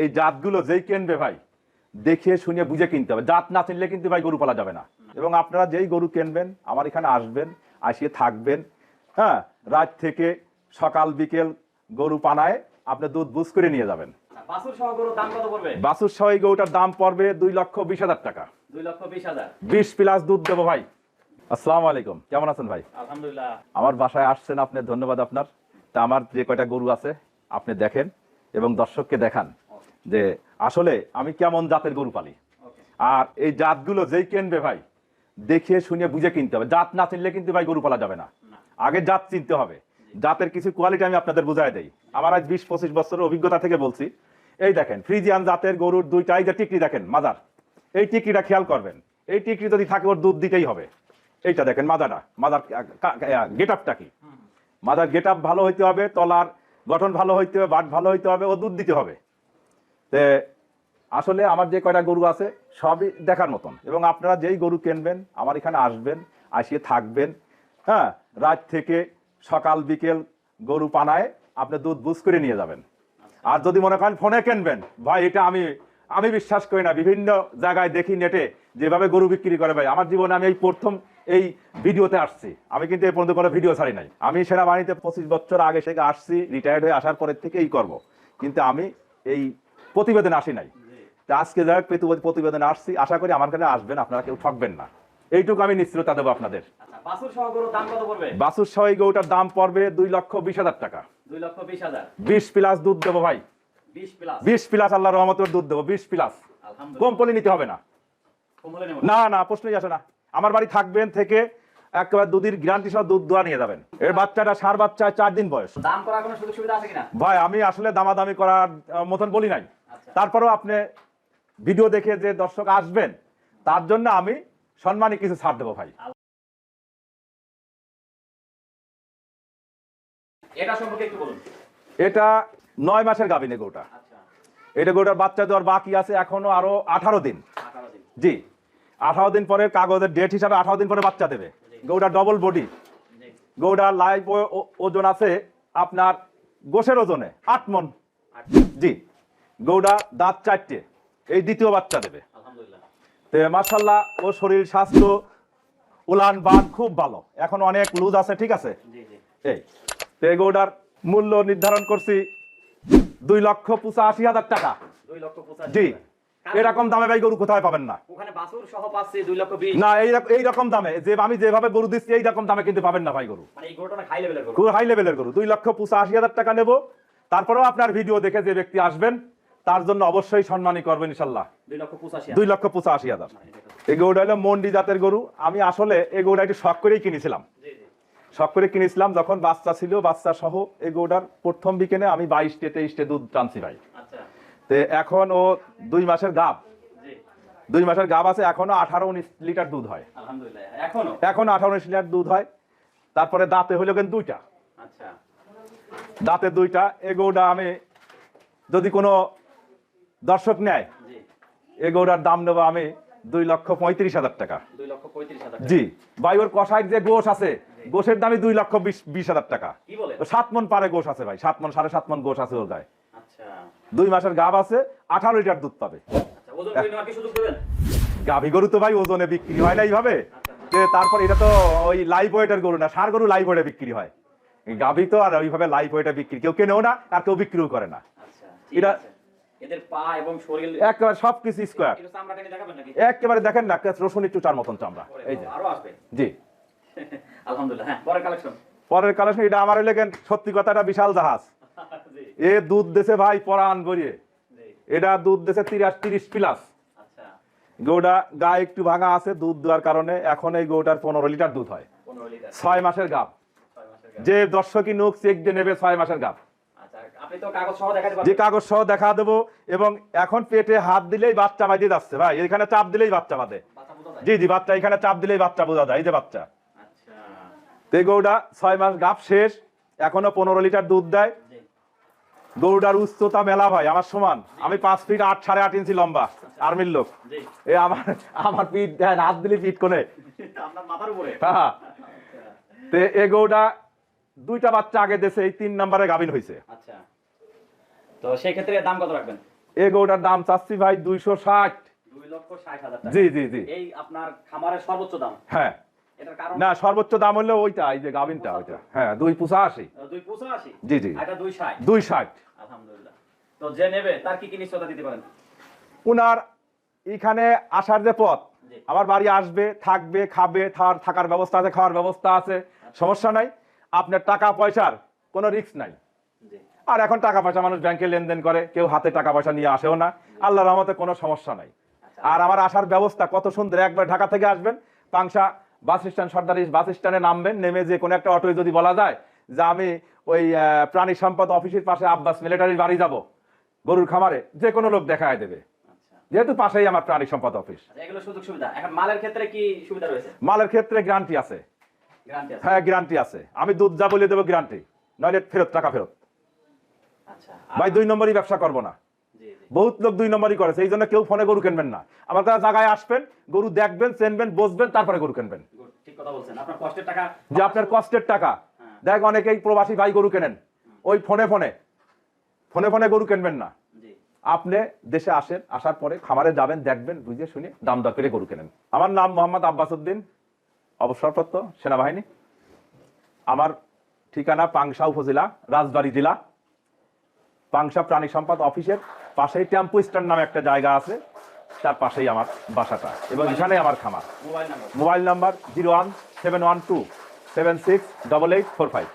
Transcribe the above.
এই জাতগুলো যেই কিনবে ভাই দেখে শুনে বুঝে কিনতে হবে। জাত না চিনলে কিন্তু ভাই গরু পালা যাবে না। এবং আপনারা যেই গরু কিনবেন আমার এখানে আসবেন, আসিয়ে থাকবেন। হ্যাঁ, রাত থেকে সকাল বিকেল গরু পানায় আপনি দুধ বুঝ করে নিয়ে যাবেন। বাছুর সহ গরুর দাম কত পড়বে? বাছুর সহ এই গরুটার দাম পড়বে 2,20,000 টাকা। 2,20,000। 20 প্লাস দুধ দেবো ভাই। আসসালামু আলাইকুম, কেমন আছেন ভাই? আলহামদুলিল্লাহ। আমার বাসায় আসছেন আপনি, ধন্যবাদ আপনার। তা আমার যে কয়টা গরু আছে আপনি দেখেন এবং দর্শককে দেখান যে আসলে আমি কেমন জাতের গরু পালি। আর এই জাতগুলো যেই কিনবে ভাই দেখে শুনে বুঝে কিনতে হবে। জাত না চিনলে কিন্তু ভাই গরু পালা যাবে না। আগে জাত চিনতে হবে। জাতের কিছু কোয়ালিটি আমি আপনাদের বুঝাই দেই। আমার আজ 20-25 বছরের অভিজ্ঞতা থেকে বলছি। এই দেখেন ফ্রিজিয়ান জাতের গরুর দুইটাই যে টিকরি দেখেন মাজার, এই টিকরিটা খেয়াল করবেন। এই টিকরি যদি থাকে ওর দুধ দিতেই হবে। এইটা দেখেন মাজার গেট আপটা কি, মাজার গেট আপ ভালো হইতে হবে, তলার গঠন ভালো হইতে হবে, বাট ভালো হইতে হবে, ও দুধ দিতে হবে। তে আসলে আমার যে কয়টা গরু আছে সবই দেখার মতন। এবং আপনারা যেই গরু কিনবেন আমার এখানে আসবেন, আসিয়ে থাকবেন। হ্যাঁ, রাত থেকে সকাল বিকেল গরু পানায় আপনি দুধ বুঝ করে নিয়ে যাবেন। আর যদি মনে করেন ফোনে কিনবেন, ভাই এটা আমি বিশ্বাস করি না। বিভিন্ন জায়গায় দেখি নেটে যেভাবে গরু বিক্রি করে, ভাই আমার জীবনে আমি এই প্রথম এই ভিডিওতে আসছি। আমি কিন্তু এই পর্যন্ত কোনো ভিডিও ছাড়ি নাই। আমি সেনাবাহিনীতে 25 বছর আগে থেকে আসছি, রিটায়ার্ড হয়ে আসার পরের থেকে এই করব, কিন্তু আমি এই প্রতিবেদন আসি নাই। তা আজকে যাই প্রতিবেদন আসছি, আশা করি আমার কাছে আসবেন, আপনারা কেউ ঠকবেন না, এইটুকু আমি নিশ্চয়তা দেবো আপনাদের। বাছুর সহ গরুর দাম কত পড়বে? বাছুর সহ এই গরুটার দাম পড়বে 2,20,000 টাকা। 2,20,000। 20 প্লাস দুধ দেবো ভাই। 20 প্লাস? 20 প্লাস আল্লাহর রহমতের দুধ দেবো। 20 প্লাস। কম পলি নিতে হবে না। না না, প্রশ্নই আসে না। আমার বাড়ি থাকবেন থেকে একেবারে দুধের গ্যারান্টি সহ দুধ দোয়া নিয়ে যাবেন। এর বাচ্চাটা সার বাচ্চা 4 দিন বয়স। দাম করার কোনো সুযোগ সুবিধা আছে কিনা? ভাই আমি আসলে দামাদামি করার মতন বলি নাই। তারপরেও আপনি ভিডিও দেখে যে দর্শক আসবেন তার জন্য আমি সম্মানী কিছু ছাড় দেবো ভাই। এটা সম্পর্কে একটু বলুন। এটা 9 মাসের গাভিনে গরুটা। এটা গরুটার বাচ্চা দেওয়ার বাকি আছে এখনো আরো 18 দিন। জি, 18 দিন পরে কাগজের ডেট হিসাবে 18 দিন পরে বাচ্চা দেবে। গরুটা ডবল বডি। গরুটার লাইভ ওজন আছে আপনার গোশের ওজনে 8 মণ। জি, গরুটা দাঁত 4টে, এই দ্বিতীয় বাচ্চা দেবে। মাশাআল্লাহ ও শরীর স্বাস্থ্য উলান বান খুব ভালো, এখন অনেক লুজ আছে, ঠিক আছে। এই গরুটার মূল্য নির্ধারণ করছি 2,85,000 টাকা। 2,85,000? জি, এরকম দামে ভাই গরু কোথায় পাবেন না। ওখানে বাছুর সহ পাচ্ছি 2,20,000। না, এই রকম দামে যে আমি যেভাবে গরু দিচ্ছি এই রকম দামে কিন্তু পাবেন না ভাই গরু। মানে এই গরুটা না হাই লেভেলের গরু? খুব হাই লেভেলের গরু। 2,85,000 টাকা নেব। তারপরেও আপনার ভিডিও দেখে যে ব্যক্তি আসবেন তার জন্য অবশ্যই সম্মানী করবেন ইনশাআল্লাহ। 2,85,000। এই গরুটা হলো মন্ডি জাতের গরু। আমি আসলে এই গরুটা একটু শখ করেই কিনেছিলাম। শখ করে কিনেছিলাম যখন বাচ্চা ছিল, বাচ্চা সহ এই গরুটার প্রথম বিকেনে আমি 22-23 দুধ টানছি ভাই। তো এখন ও 2 মাসের গাব। 2 মাসের গাব আছে, এখনো 18-19 লিটার দুধ হয়। আলহামদুলিল্লাহ, এখনো 18-19 লিটার দুধ হয়। তারপরে দাঁতে হইলো কিন্তু 2টা। আচ্ছা, দাঁতে 2টা। এই গরুটা আমি যদি কোনো দর্শক নেয় এই গরুটার দাম নেবো আমি 2,35,000 টাকা। 2,35,000? জি ভাই, ওর কষাইয়ের যে গোশ আছে গোশের দামই 2,20,000 টাকা। 7 মণ পারে গোশ আছে ভাই, 7 মণ 7.5 মণ গোশ আছে ওর গায়ে। 2 মাসের গাব আছে, 18 লিটার দুধ পাবে। গাভী গরু তো ভাই ওজনে বিক্রি হয় না এইভাবে। তারপর এটা তো ওই লাইভ ওয়েটের গরু না, ষাঁড় গরু লাইভ ওয়েটে বিক্রি হয়। গাভী তো আর ওইভাবে লাইভ ওয়েটে বিক্রি কেউ কেনেও না আর কেউ বিক্রিও করে না। এটা এদের পা এবং শরীর একেবারে সবকিছু স্কয়ার। একেবারে দেখেন না রসুনের চুটার মতন চামড়া। এই যে আরো আসবে। জি আলহামদুলিল্লাহ। হ্যাঁ, পরের কালেকশন এটা আমার লেগেন সত্যি কথা, এটা বিশাল জাহাজ। এ দুধ দেশে ভাই পরান গড়িয়ে। এটা দুধ দেশে 30 প্লাস। গরুটা গায়ে একটু ভাঙা আছে দুধ দেওয়ার কারণে। এখন এই গরুটার 15 লিটার দুধ হয়। 6 মাসের গাব। যে দর্শকই নোক চেক দিয়ে নেবে 6 মাসের গাব। যে কাগজ সহ দেখা দেবো। এবং এখন পেটে হাত দিলেই বাচ্চা বাঁধিয়ে যাচ্ছে ভাই, এখানে চাপ দিলেই বাচ্চা বাঁধে। জি জি, বাচ্চা এখানে চাপ দিলেই বাচ্চা বোঝা যায়, এই যে বাচ্চা। এই গরুটা 6 মাস গাব শেষ, এখনো 15 লিটার দুধ দেয়। গরুটার উচ্চতা মেলা ভাই আমার সমান। আমি 5 ফিট 8 8.5 ইঞ্চি লম্বা, আর্মির লোক। এ আমার পিঠ হাত দিলে পিঠ কোনে। হ্যাঁ, এই গরুটা 2টা বাচ্চা আগে দেশে, এই 3 নম্বরে গাভিন হয়েছে। আচ্ছা, তো সেই ক্ষেত্রে দাম কত রাখবেন? এই গরুটার দাম চাচ্ছি ভাই 260। 2,60,000 টাকা। জি জি জি। এই আপনার খামারের সর্বোচ্চ দাম। হ্যাঁ এটার কারণ না, সর্বোচ্চ দাম হলো ওইটা, এই যে গাভিনটা ওইটা। হ্যাঁ 285। 2,85। জি জি। এটা 2,60। 260। আলহামদুলিল্লাহ। তো যে নেবে তার কি কি নিশ্চয়তা দিতে পারেন? উনার এখানে আসার যে পথ, জি। আমার বাড়ি আসবে, থাকবে, খাবে, থাকার ব্যবস্থা আছে, খাওয়ার ব্যবস্থা আছে, সমস্যা নাই। আপনার টাকা পয়সার কোনো রিস্ক নাই। জি। আর এখন টাকা পয়সা মানুষ ব্যাংকে লেনদেন করে, কেউ হাতে টাকা পয়সা নিয়ে আসেও না, আল্লাহর রহমতে কোনো সমস্যা নাই। আচ্ছা। আর আমার আসার ব্যবস্থা কত সুন্দর, একবার ঢাকা থেকে আসবেন, পাংশা বাস স্ট্যান্ড, সর্দারি বাস স্ট্যান্ডে নামবেন, নেমে যে কোনো একটা অটোয় যদি বলা যায় যে আমি ওই প্রাণী সম্পদ অফিসের পাশে আব্বাস মিলিটারির বাড়ি যাব, গরুর খামারে, যে কোনো লোক দেখায় দেবে, আচ্ছা। যেহেতু পাশেই আমার প্রাণী সম্পদ অফিস। আচ্ছা, এগুলো সুযোগ সুবিধা। এখন মালের ক্ষেত্রে কি সুবিধা রয়েছে? মালের ক্ষেত্রে গ্যারান্টি আছে। গ্যারান্টি আছে? হ্যাঁ গ্যারান্টি আছে, আমি দুধ যা বলে দেবো গ্যারান্টি, নইলে ফেরত, টাকা ফেরত। আচ্ছা। ভাই 2 নম্বরই ব্যবসা করবো না। জি জি। বহুত লোক 2 নম্বরই করেছে, এই জন্য কেউ ফোনে গরু কিনবেন না। আমার কাছে জায়গায় আসবেন, গরু দেখবেন, চেনবেন, বসবেন, তারপরে গরু কিনবেন। গুড, ঠিক কথা বলছেন। আপনার কষ্টের টাকা যে আপনার কষ্টের টাকা, হ্যাঁ। দেখ অনেকেই প্রবাসী ভাই গরু কেনেন, ওই ফোনে ফোনে গরু কিনবেন না। জি। আপনি দেশে আসেন, আসার পরে খামারে যাবেন, দেখবেন, বুঝে শুনে দাম দর করে গরু কেনেন। আমার নাম মোহাম্মদ আব্বাস উদ্দিন, অবসরপ্রাপ্ত সেনাবাহিনী। আমার ঠিকানা পাংশা উপজেলা, রাজবাড়ী জেলা। পাংশা প্রাণী সম্পদ অফিসের পাশেই টেম্পো স্ট্যান্ড নামে একটা জায়গা আছে, তার পাশেই আমার বাসাটা, এবং এখানে আমার খামার। Mobile number mobile number 01712768845।